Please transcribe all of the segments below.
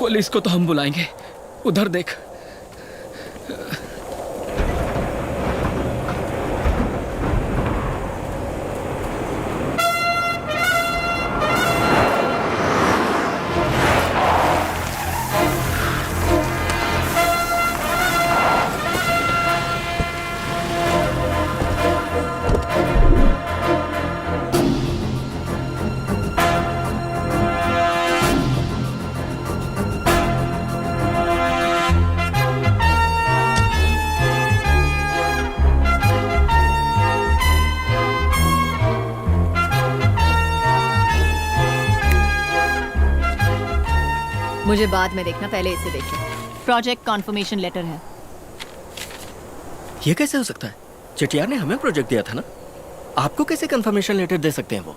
Police को तो हम बुलाएंगे, उधर देख। मुझे बाद में देखना, पहले इसे देखिए। प्रोजेक्ट कॉन्फर्मेशन लेटर है। ये कैसे हो सकता है? चेटियार ने हमें प्रोजेक्ट दिया था ना, आपको कैसे कंफर्मेशन लेटर दे सकते हैं वो?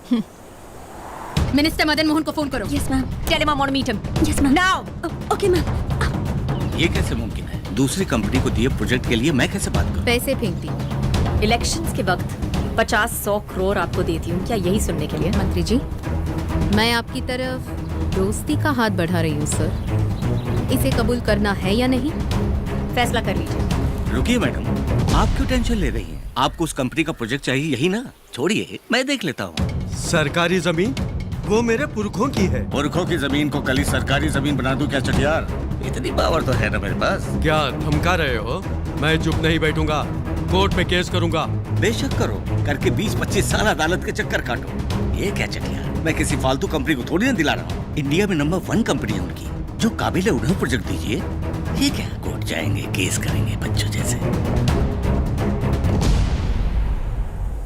मिनिस्टर मदन मोहन को फोन करो। Yes ma'am. Tell him I want to meet him. Yes ma'am. Now. Okay ma'am. ये कैसे मुमकिन है? दूसरी कंपनी को दिए प्रोजेक्ट के लिए मैं कैसे बात करूं? पैसे फेंकती। इलेक्शंस के वक्त 50-100 करोड़ आपको देती हूँ, क्या यही सुनने के लिए? मंत्री जी, मैं आपकी तरफ दोस्ती का हाथ बढ़ा रही हूँ सर। इसे कबूल करना है या नहीं, फैसला कर लीजिए। रुकिए मैडम, आप क्यों टेंशन ले रही हैं? आपको उस कंपनी का प्रोजेक्ट चाहिए, यही ना? छोड़िए, मैं देख लेता हूँ। सरकारी जमीन वो मेरे पुरखों की है। पुरखों की जमीन को कल ही सरकारी जमीन बना दूं क्या चटियार? इतनी पावर तो है ना मेरे पास। क्या धमका रहे हो? मैं चुप नहीं बैठूंगा, कोर्ट में केस करूंगा। बेशक करो, करके 20-25 साल अदालत के चक्कर काटो। ये क्या चटियार, मैं किसी फालतू कंपनी को थोड़ी ना दिला रहा हूँ। इंडिया में नंबर 1 कंपनी है उनकी, जो काबिल है उन्हें प्रोजेक्ट दीजिए। ये क्या, कोर्ट जाएंगे, केस करेंगे बच्चों जैसे।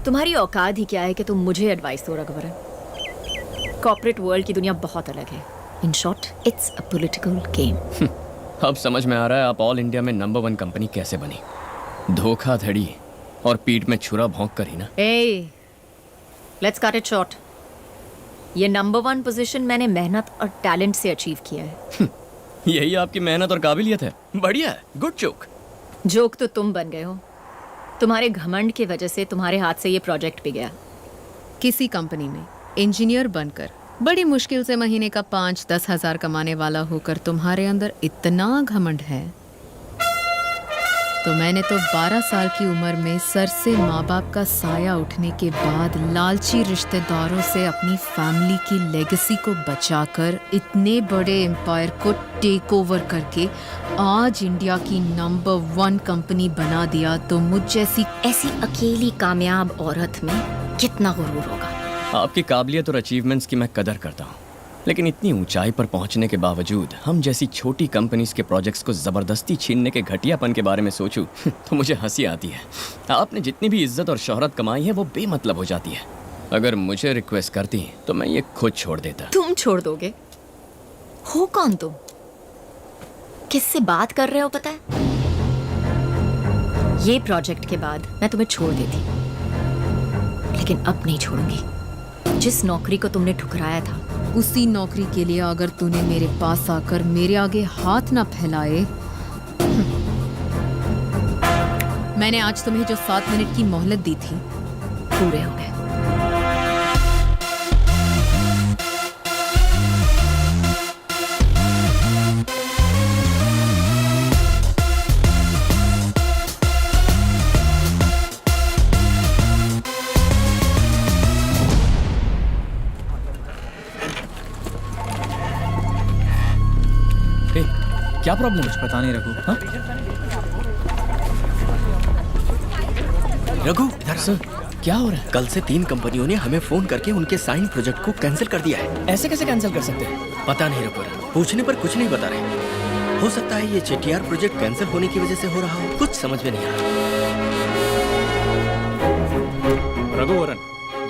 तुम्हारी औकात ही क्या है कि तुम मुझे एडवाइस दो रघुवरन? कॉर्पोरेट वर्ल्ड की दुनिया बहुत अलग है। In short, it's a political game. अब समझ में आ रहा है आप ऑल इंडिया में नंबर 1 कंपनी कैसे बनी। धोखाधड़ी और पीठ में छुरा भोंक कर ही ना। ए, लेट्स कट इट शॉर्ट। ये नंबर 1 पोजीशन मैंने मेहनत और टैलेंट से अचीव किया है। यही आपकी मेहनत और काबिलियत है। बढ़िया है, गुड जोक। जोक तो तुम बन गए हो। तुम्हारे घमंड की वजह से तुम्हारे हाथ से ये प्रोजेक्ट भी गया। किसी कंपनी में इंजीनियर बनकर बड़ी मुश्किल से महीने का 5-10 हजार कमाने वाला होकर तुम्हारे अंदर इतना घमंड है, तो मैंने तो 12 साल की उम्र में सर से माँ बाप का साया उठने के बाद लालची रिश्तेदारों से अपनी फैमिली की लेगेसी को बचाकर इतने बड़े एम्पायर को टेक ओवर करके आज इंडिया की नंबर 1 कंपनी बना दिया। तो मुझ जैसी ऐसी अकेली कामयाब औरत में कितना गुरूर होगा। आपकी काबिलियत और अचीवमेंट्स की मैं कदर करता हूँ, लेकिन इतनी ऊंचाई पर पहुंचने के बावजूद हम जैसी छोटी कंपनीज के प्रोजेक्ट्स को ज़बरदस्ती छीनने के घटियापन के बारे में सोचूं तो मुझे हंसी आती है। आपने जितनी भी इज्जत और शोहरत कमाई है वो बेमतलब हो जाती है। अगर मुझे रिक्वेस्ट करती तो मैं ये खुद छोड़ देता। तुम छोड़ दोगे? हो कौन तुम? किससे बात कर रहे हो पता है? ये प्रोजेक्ट के बाद मैं तुम्हें छोड़ देती, लेकिन अब नहीं छोड़ूंगी। जिस नौकरी को तुमने ठुकराया था, उसी नौकरी के लिए अगर तूने मेरे पास आकर मेरे आगे हाथ ना फैलाए। मैंने आज तुम्हें जो 7 मिनट की मोहलत दी थी, पूरे हो गए। क्या प्रॉब्लम है? पता नहीं रघु। हाँ? रघु इधर सर, क्या हो रहा है? कल से 3 कंपनियों ने हमें फोन करके उनके साइन प्रोजेक्ट को कैंसिल कर दिया है। ऐसे कैसे कैंसिल कर सकते हैं? पता नहीं रघु, पूछने पर कुछ नहीं बता रहे। हो सकता है ये चेटियार प्रोजेक्ट कैंसिल होने की वजह से हो रहा हो, कुछ समझ में नहीं आ रहा। रघुवरन,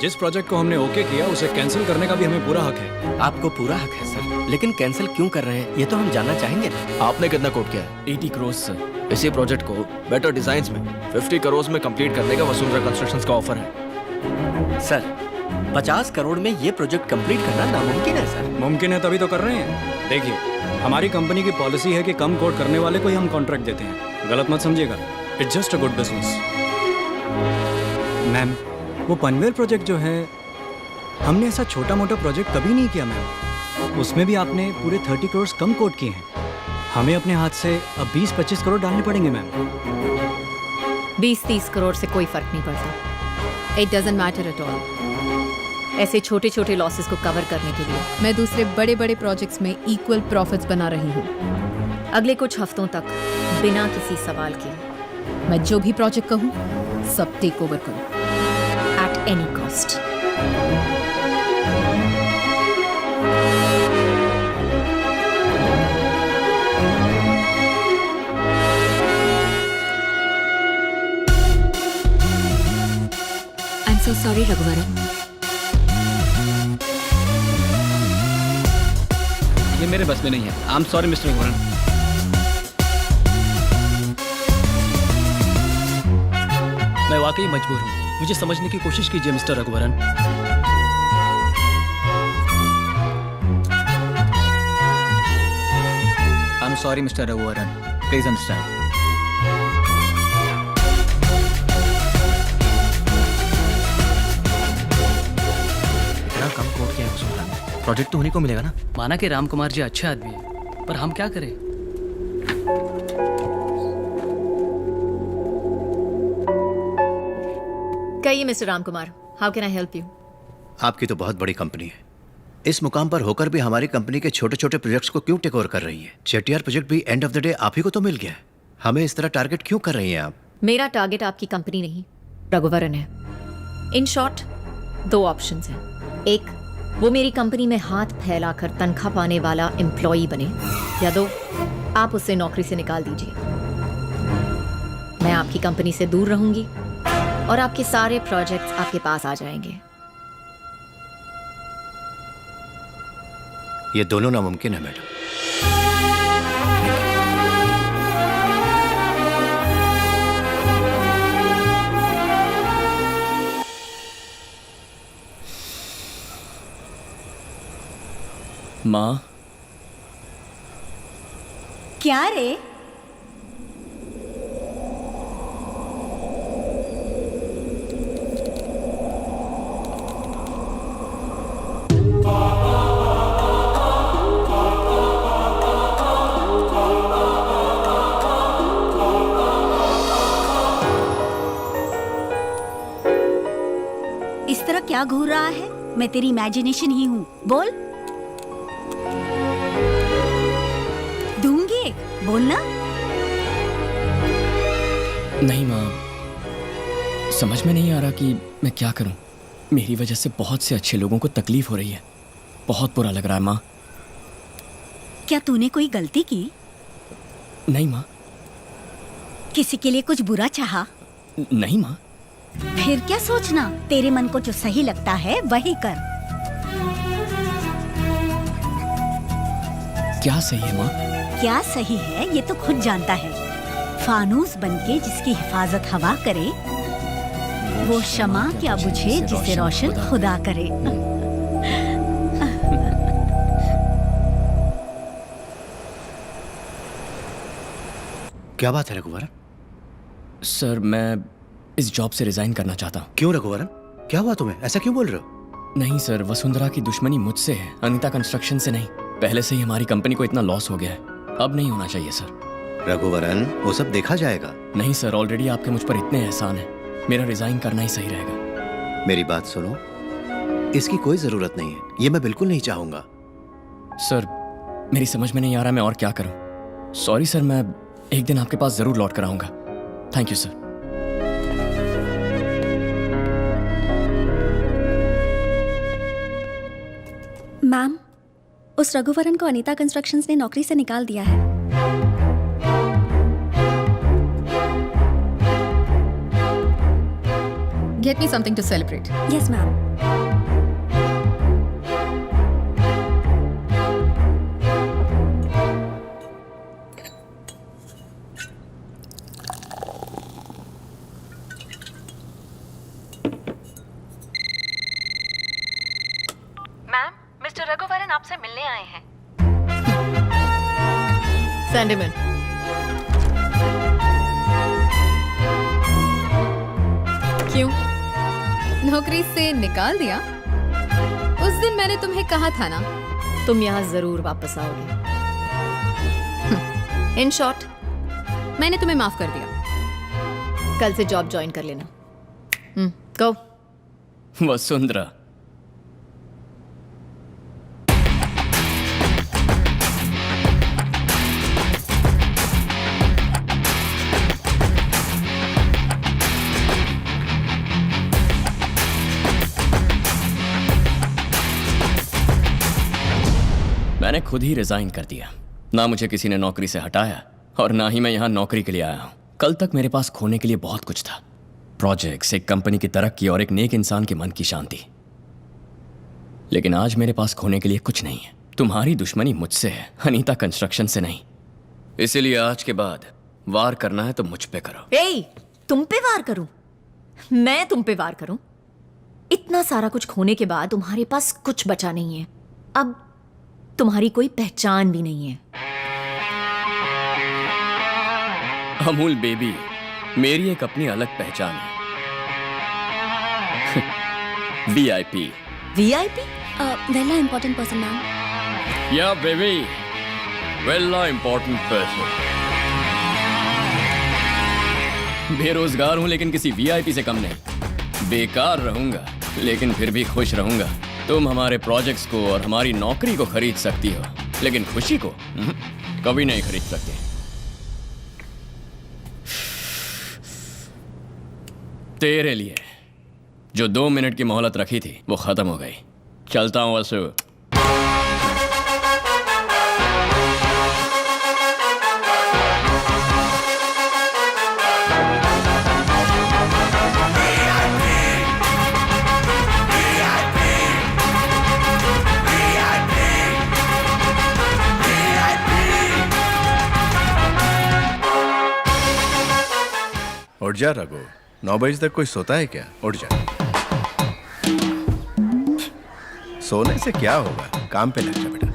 जिस प्रोजेक्ट को हमने ओके किया उसे कैंसिल करने का भी हमें पूरा हक है। आपको पूरा हक है सर, लेकिन कैंसिल क्यों कर रहे हैं ये तो हम जानना चाहेंगे ना। आपने कितना कोट किया है? 80 करोड़ सर। इसी प्रोजेक्ट को बेटर डिजाइन्स में 50 करोड़ में कंप्लीट करने का वसुंधरा कंस्ट्रक्शंस का ऑफर है। सर 50 करोड़ में ये प्रोजेक्ट कंप्लीट करना नामुमकिन है सर। मुमकिन है तभी तो कर रहे हैं। देखिए, हमारी कंपनी की पॉलिसी है कि कम कोट करने वाले को ही हम कॉन्ट्रैक्ट देते हैं। गलत मत समझिएगा, it's just a good business. Ma'am, वो पनवेल प्रोजेक्ट जो है, हमने ऐसा छोटा मोटा प्रोजेक्ट कभी नहीं किया मैम। उसमें भी आपने पूरे 30 करोड़ कम कोट किए हैं। हमें अपने हाथ से अब 20-25 करोड़ डालने पड़ेंगे मैम। 20-30 करोड़ से कोई फर्क नहीं पड़ता। It doesn't matter at all. ऐसे छोटे छोटे लॉसेस को कवर करने के लिए मैं दूसरे बड़े बड़े प्रोजेक्ट्स में इक्वल प्रॉफिट्स बना रही हूँ। अगले कुछ हफ्तों तक बिना किसी सवाल के मैं जो भी प्रोजेक्ट कहूँ सब टेक ओवर करूँ at any cost. I am so sorry Raghuvaran. ये मेरे बस में नहीं है। I am sorry mister Raghuvaran. मैं वाकई मजबूर हूँ, मुझे समझने की कोशिश कीजिए mister Raghuvaran. I am sorry mister Raghuvaran, please understand. इतना कम कोट किया है वसुंधरा ने, प्रोजेक्ट तो उन्हीं को मिलेगा ना। माना कि राम कुमार जी अच्छे आदमी हैं, पर हम क्या करें? कहिए mister Ram Kumar, how can I help you? आपकी तो बहुत बड़ी कंपनी है, इस मुकाम पर होकर भी हमारी कंपनी के छोटे छोटे प्रोजेक्ट्स को क्यों टेक ओवर कर रही है? चेटियार प्रोजेक्ट भी एंड ऑफ द डे आप ही को तो मिल गया है, हमें इस तरह टारगेट क्यों कर रही हैं आप? मेरा टारगेट आपकी कंपनी नहीं रघुवरन है। इन शॉर्ट 2 ऑप्शंस हैं। एक, वो मेरी कंपनी में हाथ फैलाकर तनख्वाह पाने वाला एम्प्लॉई बने, या 2, आप उसे नौकरी से निकाल दीजिए। मैं आपकी कंपनी से दूर रहूंगी और आपके सारे प्रोजेक्ट्स आपके पास आ जाएंगे। ये दोनों नामुमकिन है मैडम। माँ, क्या रे? इस तरह क्या घूर रहा है? मैं तेरी इमेजिनेशन ही हूँ। बोल। दूंगी, बोलना। नहीं माँ, समझ में नहीं आ रहा कि मैं क्या करूं। मेरी वजह से बहुत से अच्छे लोगों को तकलीफ हो रही है, बहुत बुरा लग रहा है माँ। क्या तूने कोई गलती की? नहीं माँ। किसी के लिए कुछ बुरा चाहा? नहीं माँ। फिर क्या सोचना, तेरे मन को जो सही लगता है वही कर। क्या सही है माँ? क्या सही है ये तो खुद जानता है। फानूस बनके जिसकी हिफाजत हवा करे, वो शमा क्या बुझे जिसे रोशन खुदा करे। क्या बात है रघुवरन? सर, मैं इस जॉब से रिजाइन करना चाहता हूँ। क्यों रघुवरन, क्या हुआ तुम्हें? ऐसा क्यों बोल रहे हो? नहीं सर, वसुंधरा की दुश्मनी मुझसे है, अनीता कंस्ट्रक्शन से नहीं। पहले से ही हमारी कंपनी को इतना लॉस हो गया है, अब नहीं होना चाहिए सर। रघुवरन, वो सब देखा जाएगा। नहीं सर, ऑलरेडी आपके मुझ पर इतने एहसान है, मेरा रिजाइन करना ही सही रहेगा। मेरी बात सुनो, इसकी कोई जरूरत नहीं है, ये मैं बिल्कुल नहीं चाहूंगा। सर, मेरी समझ में नहीं आ रहा मैं और क्या करूं। सॉरी सर, मैं एक दिन आपके पास जरूर लौट कर आऊंगा। Thank you sir. मैम, उस रघुवरन को अनीता कंस्ट्रक्शंस ने नौकरी से निकाल दिया है। Get me something to celebrate. Yes ma'am. Ma'am, mister Raghuvaran आपसे मिलने आए हैं। Send him in. क्यों? नौकरी से निकाल दिया? उस दिन मैंने तुम्हें कहा था ना तुम यहाँ जरूर वापस आओगे। इन शॉर्ट, मैंने तुम्हें माफ कर दिया। कल से जॉब ज्वाइन कर लेना। गो। वसुंधरा, मैंने खुद ही रिजाइन कर दिया। ना मुझे किसी ने नौकरी से हटाया और ना ही मैं यहाँ नौकरी के लिए आया हूँ। कल तक मेरे पास खोने के लिए बहुत कुछ था, प्रोजेक्ट्स, एक कंपनी की तरक्की और एक नेक इंसान के मन की शांति। लेकिन आज मेरे पास खोने के लिए कुछ नहीं है। तुम्हारी दुश्मनी मुझसे है, अनीता कंस्ट्रक्शन से नहीं। इसीलिए आज के बाद वार करना है तो मुझ पे करो। ए, तुम पे वार करूं? मैं तुम पे वार करूं? इतना सारा कुछ खोने के बाद तुम्हारे पास कुछ बचा नहीं है। अब तुम्हारी कोई पहचान भी नहीं है। अमूल बेबी, मेरी एक अपनी अलग पहचान है। VIP। VIP? वेला इम्पोर्टेंट पर्सन मैम। या बेबी, वेला इंपॉर्टेंट पर्सन। बेरोजगार हूं लेकिन किसी VIP से कम नहीं। बेकार रहूंगा लेकिन फिर भी खुश रहूंगा। तुम हमारे प्रोजेक्ट्स को और हमारी नौकरी को खरीद सकती हो, लेकिन खुशी को कभी नहीं खरीद सकते। तेरे लिए जो 2 मिनट की मोहलत रखी थी वो खत्म हो गई। चलता हूं वसु। उठ जा रघु, 9 बजे तक कोई सोता है क्या? उठ जा। सोने से क्या होगा, काम पे लग जा बेटा।